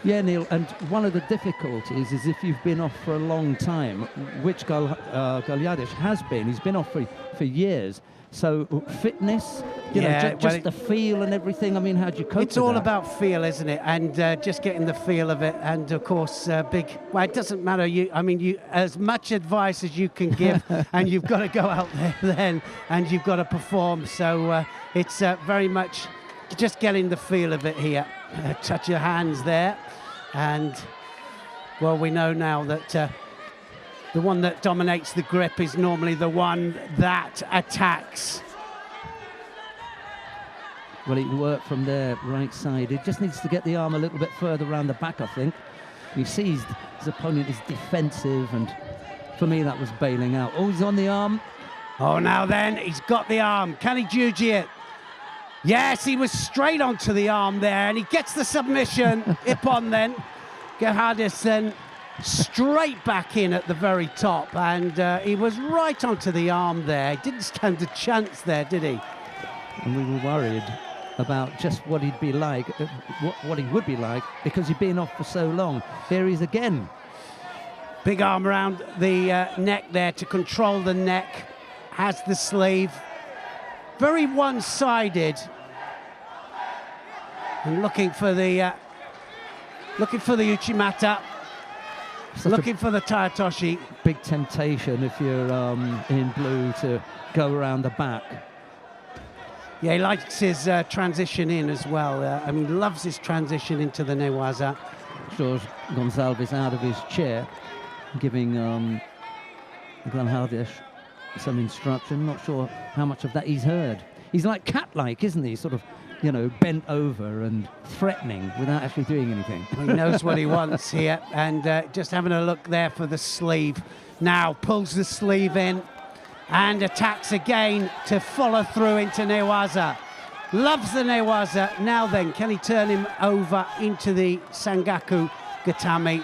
Yeah, Neil, and one of the difficulties is if you've been off for a long time, which Galhardas has been. He's been off for years. So fitness, you know, just the feel and everything. I mean, how do you cope It's with all that? about feel, isn't it? And just getting the feel of it. And of course, well, it doesn't matter. You as much advice as you can give, and you've got to go out there then, and you've got to perform. So it's very much just getting the feel of it here. Touch your hands there, and well, we know now that the one that dominates the grip is normally the one that attacks. Well, he worked from there, right side. He just needs to get the arm a little bit further around the back, I think. He sees his opponent is defensive, and for me, that was bailing out. Oh, he's on the arm. Oh, now then, he's got the arm. Can he juji it? Yes, he was straight onto the arm there, and he gets the submission. Ippon then. Galhardas then straight back in at the very top, and he was right onto the arm there. He didn't stand a chance there, did he? And we were worried about just what he'd be like, what he would be like, because he'd been off for so long. Here he is again. Big arm around the neck there to control the neck. Has the sleeve. Very one-sided. And looking for the Uchimata. Looking for the Tayatoshi. Big temptation if you're in blue to go around the back. Yeah, he likes his transition in as well. I mean, loves his transition into the newaza. Jorge Gonçalves out of his chair, giving Galhardas some instruction. Not sure how much of that he's heard. He's like cat-like, isn't he? Sort of, you know, bent over and threatening without actually doing anything. He knows what he wants here, and just having a look there for the sleeve. Now pulls the sleeve in and attacks again to follow through into newaza. Loves the newaza. Now then, can he turn him over into the Sangaku Gatame?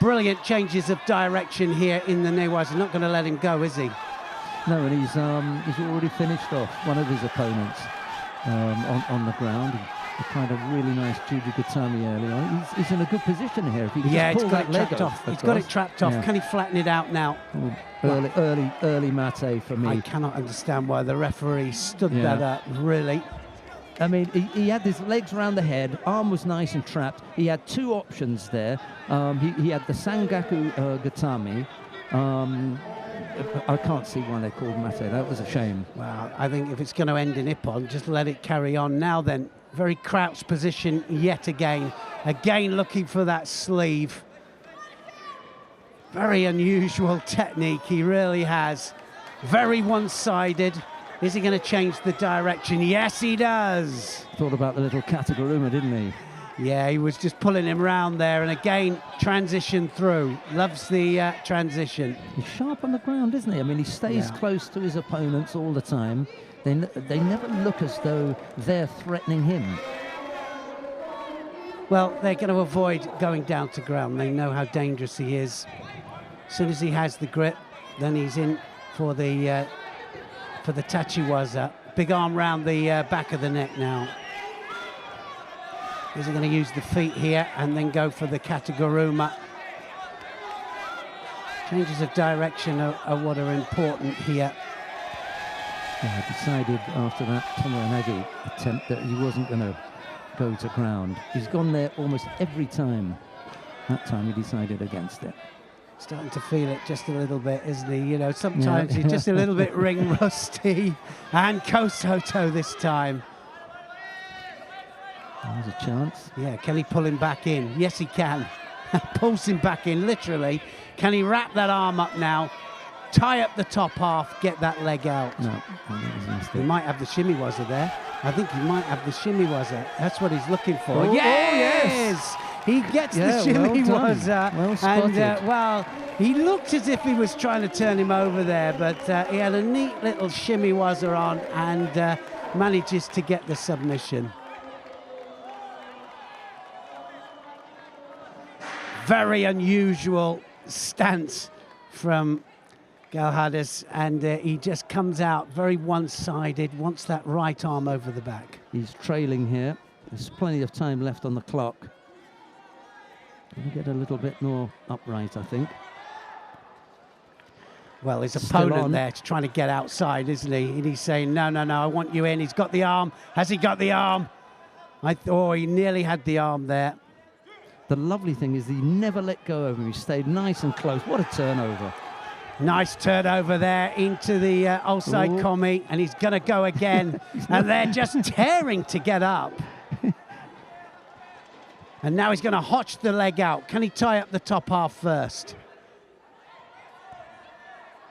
Brilliant changes of direction here in the newaza. Not going to let him go, is he? No, and he's already finished off one of his opponents on the ground. He tried a really nice Judo Gatame early on. He's in a good position here. If he can just pull that leg off. He's got it trapped off. Yeah. Can he flatten it out now? Early mate for me. I cannot understand why the referee stood that up, really. I mean, he had his legs around the head, arm was nice and trapped. He had two options there. He had the Sangaku Gatame. I can't see why they called mate. That was a shame. Well, I think if it's going to end in ippon, just let it carry on. Now then, very crouched position yet again. Again looking for that sleeve. Very unusual technique, he really has. Very one-sided. Is he going to change the direction? Yes, he does. Thought about the little Kataguruma, didn't he? Yeah, he was just pulling him round there, and again, transition through. Loves the transition. He's sharp on the ground, isn't he? I mean, he stays close to his opponents all the time. They never look as though they're threatening him. Well, they're going to avoid going down to ground. They know how dangerous he is. As soon as he has the grip, then he's in for the tachiwaza. Big arm round the back of the neck now. Is he going to use the feet here and then go for the Kataguruma? Changes of direction are what are important here. Yeah, I decided after that Tomoyanagi attempt that he wasn't going to go to ground. He's gone there almost every time. That time he decided against it. Starting to feel it just a little bit, isn't he? You know, sometimes he's just a little bit ring rusty. And Kosoto this time. There's a chance. Yeah, can he pull him back in? Yes, he can. Pulls him back in, literally. Can he wrap that arm up now? Tie up the top half, get that leg out. No, he might have the shimiwaza there. I think he might have the shimiwaza. That's what he's looking for. Oh, yes! He gets the shimiwaza. Well spotted. And, well, he looked as if he was trying to turn him over there, but he had a neat little shimiwaza on and manages to get the submission. Very unusual stance from Galhardas, and he just comes out very one-sided, wants that right arm over the back. He's trailing here. There's plenty of time left on the clock. He'll get a little bit more upright, I think. Well, his Still opponent on. there's trying to get outside, isn't he? And he's saying, no, no, no, I want you in. He's got the arm. Has he got the arm? Oh, he nearly had the arm there. The lovely thing is he never let go of him. He stayed nice and close. What a turnover. Nice turnover there into the offside commie, and he's going to go again. And they're just tearing to get up. And now he's going to hotch the leg out. Can he tie up the top half first?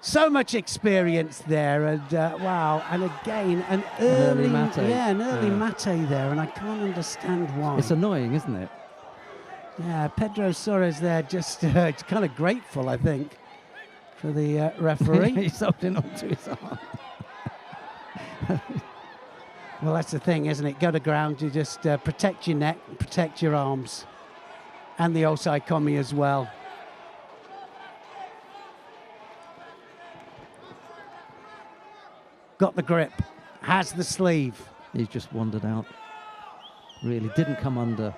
So much experience there, and wow, and again, an early mate. an early mate there, and I can't understand why. It's annoying, isn't it? Yeah, Pedro Soares there just kind of grateful, I think, for the referee. He's holding on to his arm. Well, that's the thing, isn't it? Go to ground, you just protect your neck, protect your arms, and the offside commie as well. Got the grip, has the sleeve. He's just wandered out. Really didn't come under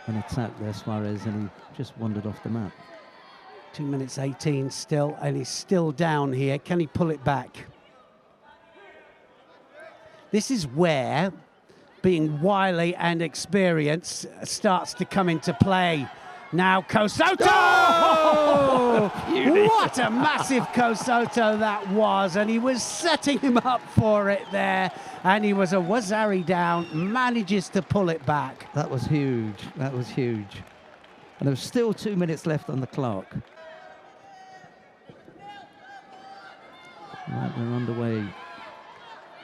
an attack there, Suarez, and he just wandered off the mat. 2 minutes 18 still, and he's still down here. Can he pull it back? This is where being wily and experienced starts to come into play. Now Kosoto! Oh! What a massive Kosoto that was, and he was setting him up for it there, and he was a Wazari down, manages to pull it back. That was huge. That was huge. And there was still 2 minutes left on the clock. Right, we're underway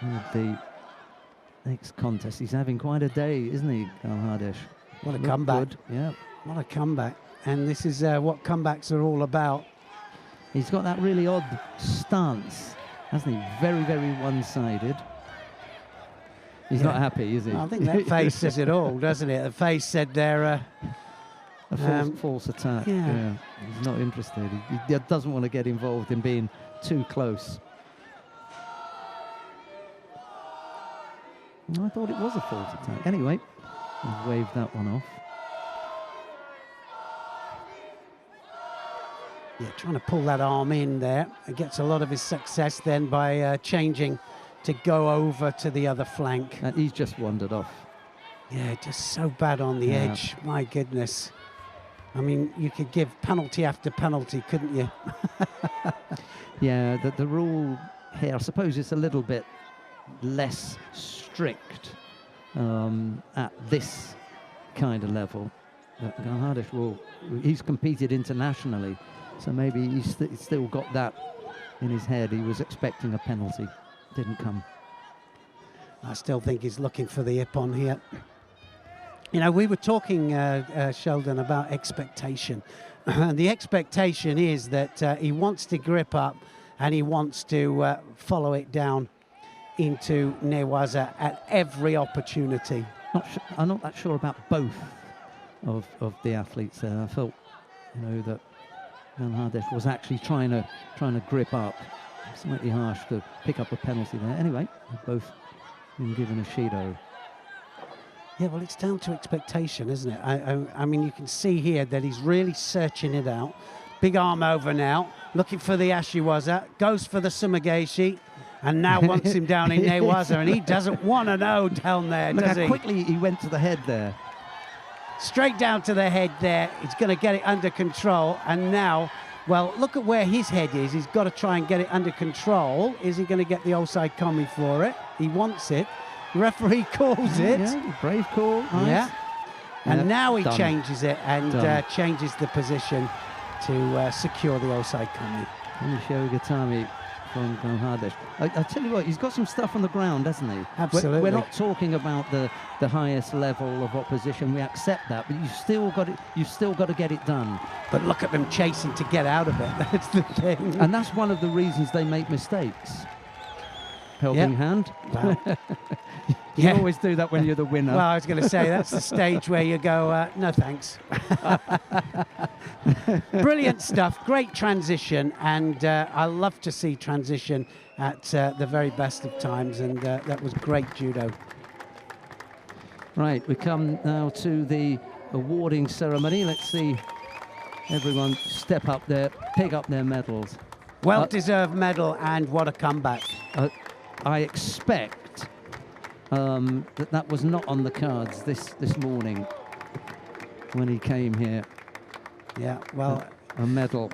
with the next contest. He's having quite a day, isn't he, Galhardas? What a comeback. Good. Yeah. What a comeback. And this is what comebacks are all about. He's got that really odd stance, hasn't he? Very, very one-sided. He's not happy, is he? I think that face says it all, doesn't it? The face said there... a false attack. Yeah. He's not interested. He doesn't want to get involved in being too close. I thought it was a false attack. Anyway, he waved that one off. Yeah, trying to pull that arm in there. He gets a lot of his success then by changing to go over to the other flank. And he's just wandered off. Yeah, just so bad on the edge. My goodness. I mean, you could give penalty after penalty, couldn't you? Yeah, the rule here, I suppose it's a little bit less strict at this kind of level. Galhardas he's competed internationally, so maybe he's still got that in his head. He was expecting a penalty, didn't come. I still think he's looking for the ippon here. You know, we were talking, Sheldon, about expectation. And the expectation is that he wants to grip up and he wants to follow it down into Newaza at every opportunity. I'm not that sure about both of the athletes there. I felt, you know, that Galhardas was actually trying to grip up. Slightly harsh to pick up a penalty there. Anyway, they've both been given a Shido. Yeah, well, it's down to expectation, isn't it? I mean, you can see here that he's really searching it out. Big arm over now, looking for the Ashiwaza, goes for the Sumigeshi, and now wants him down in Newaza, and he doesn't want to know down there, Look does how he? quickly he went to the head there. Straight down to the head there. He's going to get it under control, and now, well, look at where his head is. He's got to try and get it under control. Is he going to get the offside commie for it? He wants it. The referee calls it. Yeah, brave call. Nice. Yeah. And Yep, now he done. changes it and Done. changes the position to secure the offside commie. Michel Gatami from Galhardas. I tell you what, he's got some stuff on the ground, hasn't he? Absolutely. We're not talking about the highest level of opposition. We accept that, but you've still got to get it done. But look at them chasing to get out of it. That's the thing. And that's one of the reasons they make mistakes. Helping hand. Wow. You always do that when you're the winner. Well, I was going to say, that's the stage where you go, no thanks. Brilliant stuff, great transition, and I love to see transition at the very best of times, and that was great judo. Right, we come now to the awarding ceremony. Let's see everyone step up there, pick up their medals. Well-deserved medal, and what a comeback. I expect that was not on the cards this morning when he came here. Yeah, well, a medal.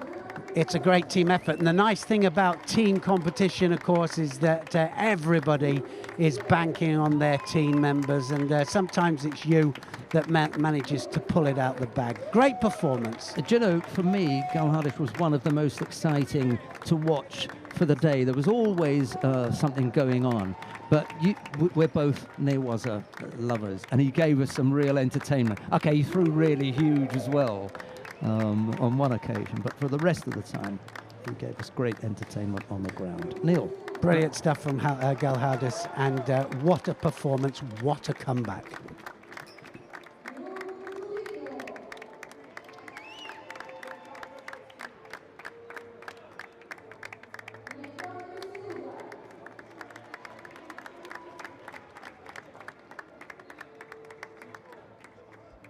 It's a great team effort, and the nice thing about team competition, of course, is that everybody is banking on their team members, and sometimes it's you that manages to pull it out the bag. Great performance. Do you know, for me, Galhardas was one of the most exciting to watch for the day. There was always something going on, but we're both Newaza lovers, and he gave us some real entertainment. Okay, he threw really huge as well on one occasion, but for the rest of the time, he gave us great entertainment on the ground. Neil. Brilliant stuff from Galhardas, and what a performance, what a comeback.